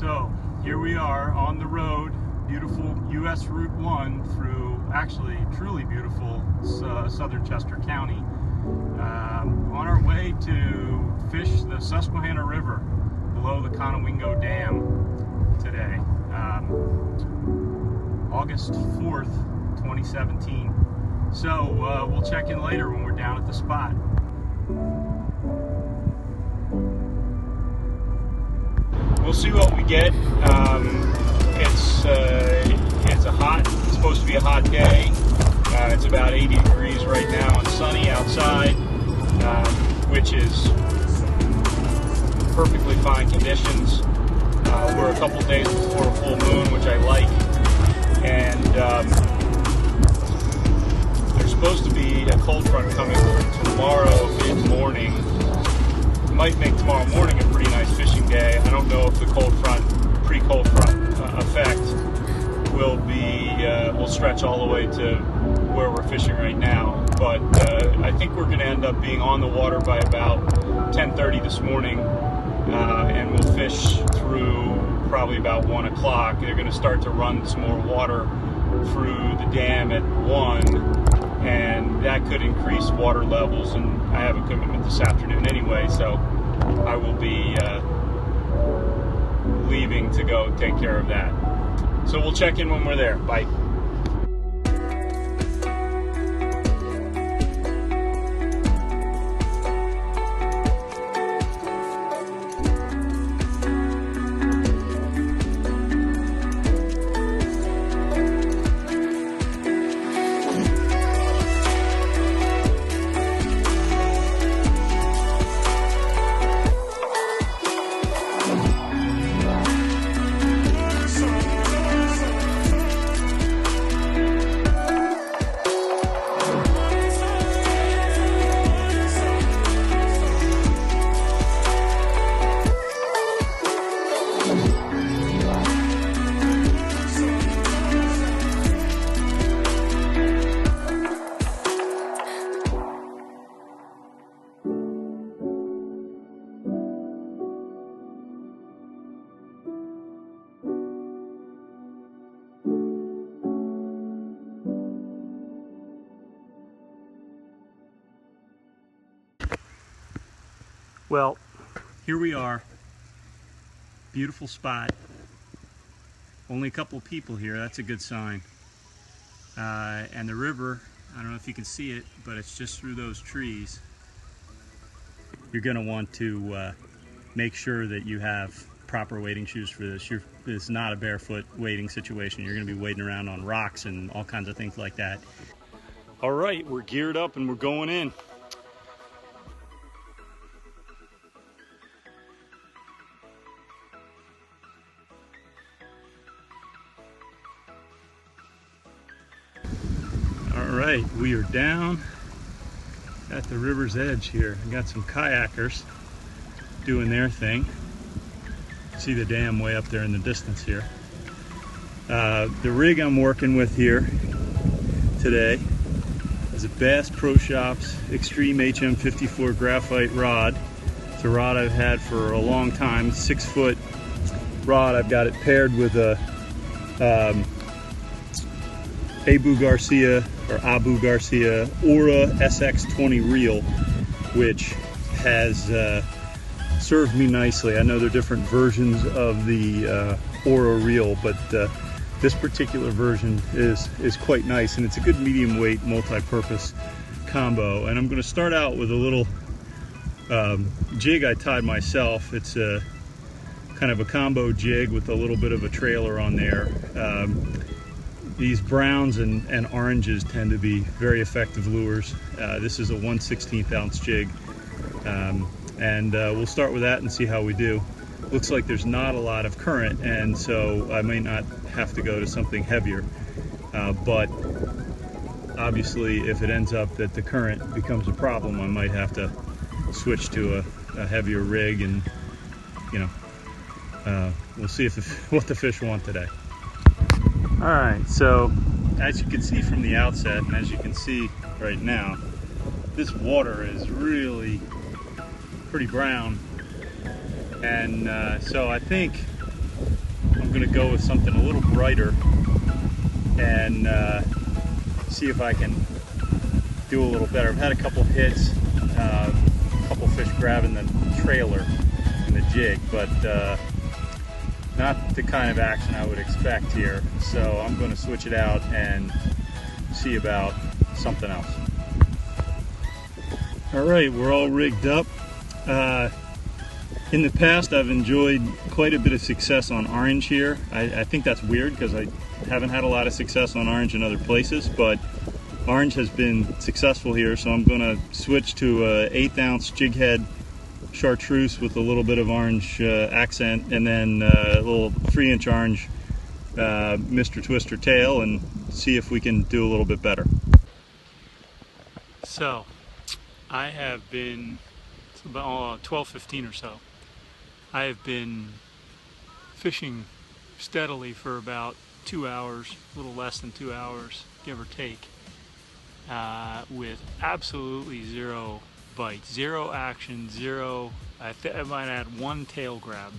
So here we are on the road, beautiful US Route 1 through actually truly beautiful southern Chester County, on our way to fish the Susquehanna River below the Conowingo Dam today, August 4th, 2017. So we'll check in later when we're down at the spot. We'll see what we get. It's supposed to be a hot day. It's about 80 degrees right now and sunny outside, which is perfectly fine conditions. We're a couple days before a full moon, which I like, and there's supposed to be a cold front coming tomorrow mid-morning. Might make tomorrow morning a pretty nice fishing day. I don't know if the pre-cold front effect will stretch all the way to where we're fishing right now. But I think we're going to end up being on the water by about 10:30 this morning, and we'll fish through probably about 1 o'clock. They're going to start to run some more water through the dam at 1, and that could increase water levels, and I have a commitment this afternoon anyway, so I will be leaving to go take care of that. So we'll check in when we're there. Bye. Well, here we are. Beautiful spot. Only a couple of people here, that's a good sign. And the river, I don't know if you can see it, but it's just through those trees. You're going to want to make sure that you have proper wading shoes for this. It's not a barefoot wading situation. You're going to be wading around on rocks and all kinds of things like that. All right, we're geared up and we're going in. Alright, we are down at the river's edge here. We got some kayakers doing their thing. See the dam way up there in the distance here. The rig I'm working with here today is a Bass Pro Shops Extreme HM54 graphite rod. It's a rod I've had for a long time, 6-foot rod. I've got it paired with a Abu Garcia Aura SX20 reel, which has served me nicely. I know there are different versions of the Aura reel, but this particular version is quite nice, and it's a good medium weight multi-purpose combo. And I'm going to start out with a little jig I tied myself. It's a kind of a combo jig with a little bit of a trailer on there. These browns and oranges tend to be very effective lures. This is a 1/16 ounce jig, and we'll start with that and see how we do. Looks like there's not a lot of current, and so I may not have to go to something heavier, but obviously if it ends up that the current becomes a problem, I might have to switch to a heavier rig, and we'll see what the fish want today. Alright, so as you can see from the outset, and as you can see right now, this water is really pretty brown, and so I think I'm going to go with something a little brighter and see if I can do a little better. I've had a couple hits, a couple fish grabbing the trailer in the jig, but not the kind of action I would expect here. So I'm going to switch it out and see about something else. All right, we're all rigged up. In the past, I've enjoyed quite a bit of success on orange here. I think that's weird because I haven't had a lot of success on orange in other places, but orange has been successful here, so I'm going to switch to a 1/8 ounce jig head chartreuse with a little bit of orange accent, and then a little 3-inch orange Mr. Twister tail, and see if we can do a little bit better. So I have been, it's about 12:15 or so, I have been fishing steadily for about 2 hours, a little less than 2 hours, give or take, with absolutely zero bites, zero action, zero, I might add one tail grab,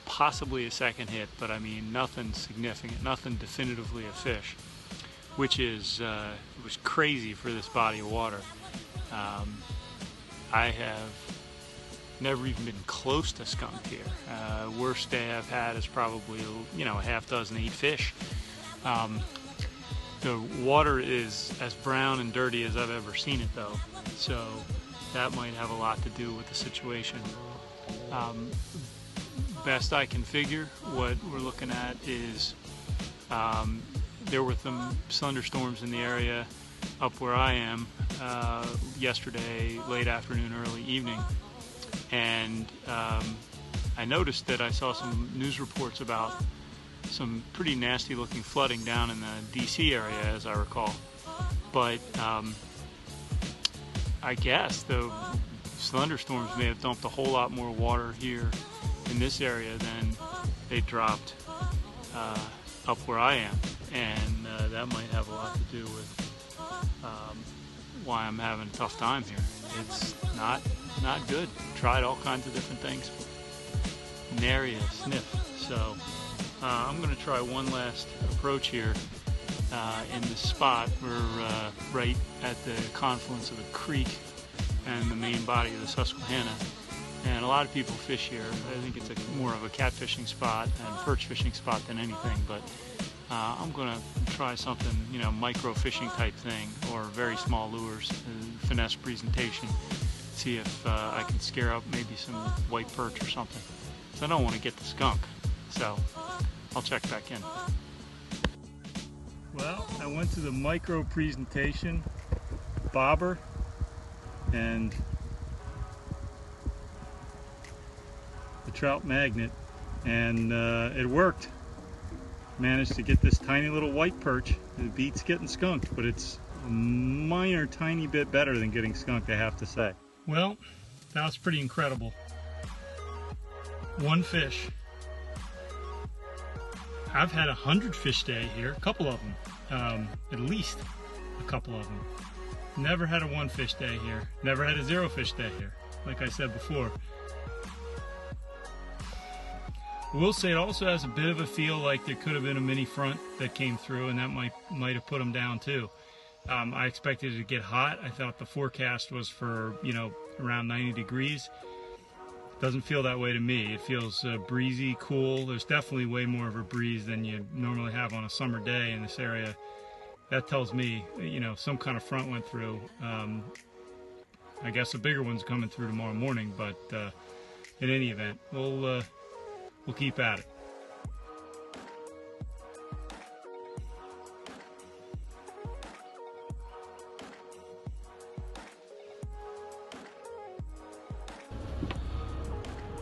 possibly a second hit, but I mean nothing significant, nothing definitively a fish, which is was crazy for this body of water. I have never even been close to skunk here. Worst day I've had is probably, you know, a half dozen 8 fish. The water is as brown and dirty as I've ever seen it, though, so that might have a lot to do with the situation. Best I can figure, what we're looking at is there were some thunderstorms in the area up where I am yesterday, late afternoon, early evening, and I noticed that I saw some news reports about some pretty nasty looking flooding down in the DC area, as I recall. But I guess the thunderstorms may have dumped a whole lot more water here in this area than they dropped up where I am, and that might have a lot to do with why I'm having a tough time here. It's not good. Tried all kinds of different things, nary a sniff. So I'm going to try one last approach here in this spot. We're right at the confluence of a creek and the main body of the Susquehanna, and a lot of people fish here. I think it's more of a catfishing spot and perch fishing spot than anything, but I'm going to try something, you know, micro fishing type thing, or very small lures, finesse presentation, see if I can scare up maybe some white perch or something. So I don't want to get the skunk, so I'll check back in. Well, I went to the micro presentation bobber and the trout magnet, and it worked. Managed to get this tiny little white perch. It beats getting skunked, but it's a minor tiny bit better than getting skunked, I have to say. Well, that was pretty incredible. One fish. I've had 100 fish day here, a couple of them, at least a couple of them. Never had a 1 fish day here. Never had a 0 fish day here, like I said before. I will say it also has a bit of a feel like there could have been a mini front that came through, and that might have put them down too. I expected it to get hot. I thought the forecast was for, you know, around 90 degrees. Doesn't feel that way to me. It feels breezy, cool. There's definitely way more of a breeze than you normally have on a summer day in this area. That tells me, you know, some kind of front went through. I guess a bigger one's coming through tomorrow morning, but in any event, we'll keep at it.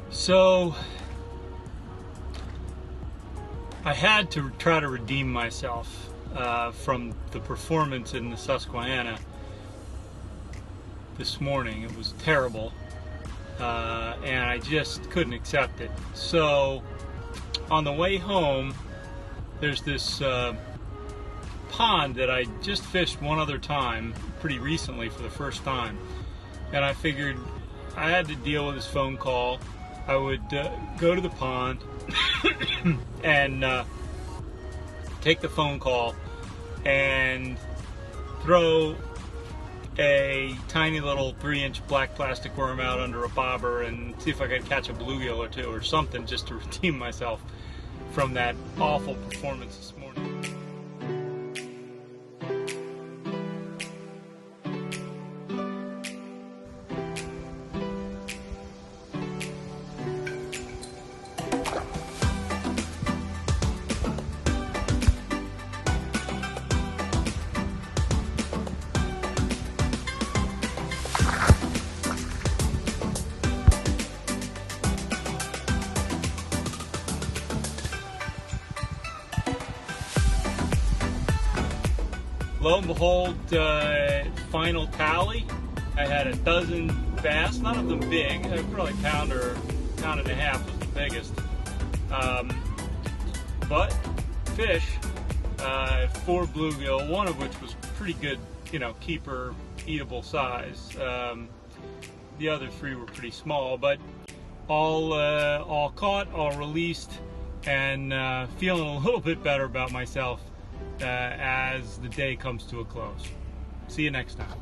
So I had to try to redeem myself from the performance in the Susquehanna this morning. It was terrible. And I just couldn't accept it. So on the way home, there's this pond that I just fished one other time pretty recently for the first time, and I figured I had to deal with this phone call I would go to the pond and take the phone call and throw a tiny little 3-inch black plastic worm out under a bobber and see if I could catch a bluegill or two or something, just to redeem myself from that awful performance this morning. Lo and behold, final tally, I had a dozen bass, none of them big, probably pound or pound and a half was the biggest. But fish, 4 bluegill, one of which was pretty good, keeper, eatable size. The other 3 were pretty small, but all caught, all released, and feeling a little bit better about myself as the day comes to a close. See you next time.